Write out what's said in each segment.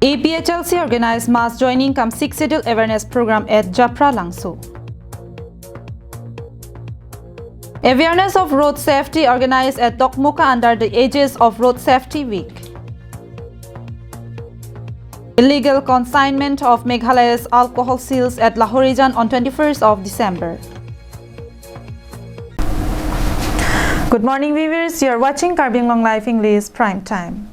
APHLC organized mass joining cum 6th schedule awareness program at Japra Langso. Awareness of road safety organized at Tokmoka under the aegis of Road Safety Week. Illegal consignment of Meghalaya's alcohol sales at Lahorijan on 21st of December. Good morning viewers, you are watching KAL English English Prime Time.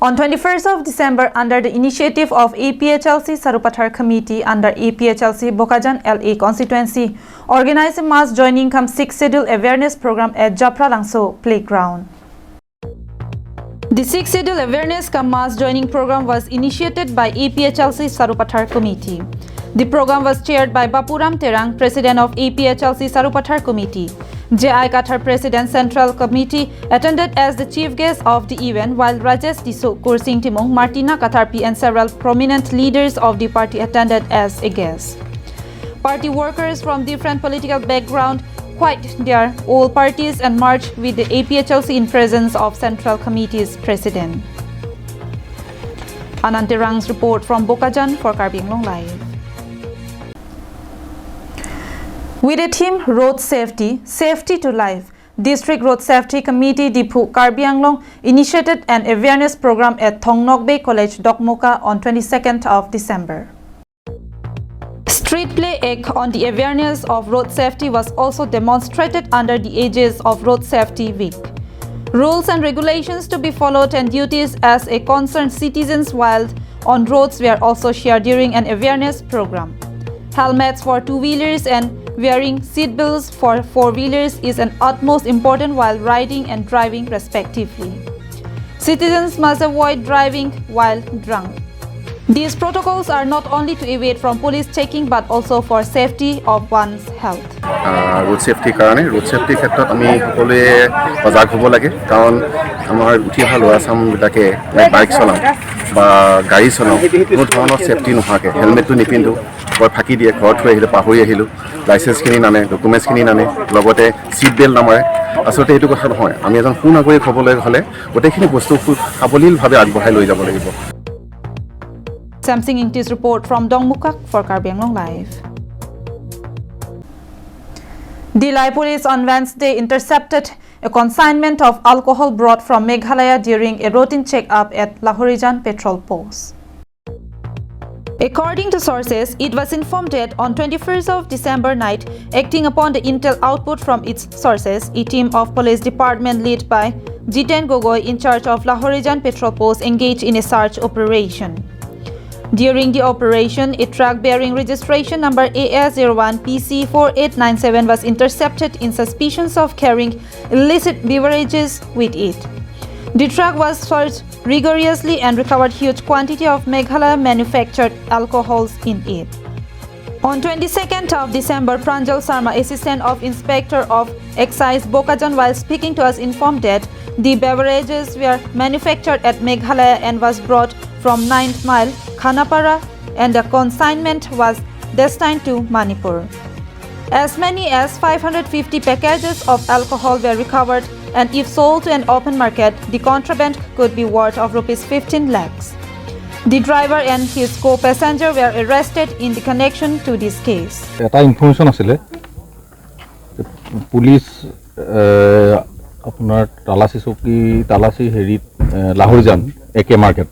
On 21st of December, under the initiative of APHLC Sarupathar Committee under APHLC Bokajan LA constituency, organized a mass joining cum 6th schedule awareness program at Japra Langso Playground. The 6th schedule awareness cum mass joining program was initiated by APHLC Sarupathar Committee. The program was chaired by Bapuram Terang, President of APHLC Sarupathar Committee. J.I. Kathar President Central Committee attended as the chief guest of the event, while Rajesh Diso, Kursing Timong, Martina Katharpi and several prominent leaders of the party attended as a guest. Party workers from different political background quit their old parties and marched with the APHLC in presence of Central Committee's President. Anand Terang's report from Bokajan for KAL English Live. With a theme Road Safety, Safety to Life, District Road Safety Committee Diphu KAL English initiated an awareness program at Thongnokbe College, Dokmoka on 22nd of December. Street play act on the awareness of road safety was also demonstrated under the aegis of Road Safety Week. Rules and regulations to be followed and duties as a concerned citizens while on roads were also shared during an awareness program. Helmets for two-wheelers and wearing seatbelts for four-wheelers is an utmost important while riding and driving respectively. Citizens must avoid driving while drunk. These protocols are not only to evade from police checking but also for safety of one's health. Road safety karone road safety ক্ষেত্ৰত আমি সকলোৱে সজাগ হ'ব লাগে কাৰণ আমাৰ উঠি অহা ল'ৰা ছোৱালীবিলাকে বাইক চলাওঁ বা গাড়ী চলাওঁ কোনো ধৰণৰ সেফটি নোহোৱাকৈ হেলমেটটো নিপিন্ধো বৰ ফাঁকি দিয়ে ঘৰত থৈ আহিলোঁ পাহৰি আহিলোঁ লাইচেন্সখিনি নানে ডকুমেণ্টছখিনি নানে লগতে চিট বেল্ট নামাৰে আচলতে এইটো কথা নহয় আমি এজন সুনাগৰিক হ'বলৈ হ'লে গোটেইখিনি বস্তু সাৱলীলভাৱে আগবঢ়াই লৈ যাব লাগিব Samsung Ingtis report from Dongmukak for KAL English Live. Dilai police on Wednesday intercepted a consignment of alcohol brought from Meghalaya during a routine check-up at Lahorijan petrol post. According to sources, it was informed that on 21st of December night, acting upon the intel output from its sources, a team of police department led by Jiten Gogoi in charge of Lahorijan petrol post engaged in a search operation. During the operation, a truck bearing registration number AS01PC4897 was intercepted in suspicions of carrying illicit beverages with it. The truck was searched rigorously and recovered huge quantity of Meghalaya manufactured alcohols in it. On 22nd of December, Pranjal Sharma, Assistant of Inspector of Excise Bokajan, while speaking to us, informed that the beverages were manufactured at Meghalaya and was brought from 9th Mile, Khanapara, and the consignment was destined to Manipur. As many as 550 packages of alcohol were recovered, and if sold to an open market, the contraband could be worth of rupees 15 lakhs. The driver and his co-passenger were arrested in the connection to this case. Eta information asile police আপোনাৰ তালাচি চকী তালাচি হেৰিত লাহোৰজান একে market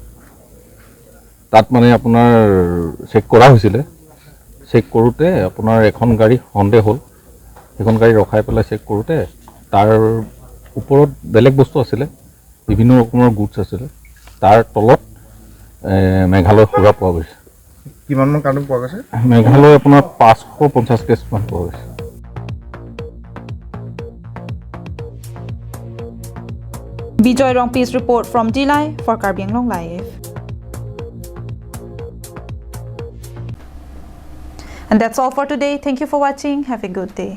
তাত মানে আপোনাৰ check কৰা হৈছিলে check কৰোতে আপোনাৰ এখন গাড়ী হণ্ডে হ'ল এখন গাড়ী ৰখাই পেলাই চেক কৰোতে তাৰ ওপৰত বেলেগ বস্তু আছিলে বিভিন্ন ৰকমৰ গুডছ আছিলে তাৰ তলত মেঘালয় খুৰা পোৱা গৈছে কিমান মান কাৰ্টুন পোৱা গৈছে মেঘালয় আপোনাৰ 550 কেছ মান পোৱা গৈছে Bijoy Rongpi's report from Dilai for KAL English Live. And that's all for today. Thank you for watching. Have a good day.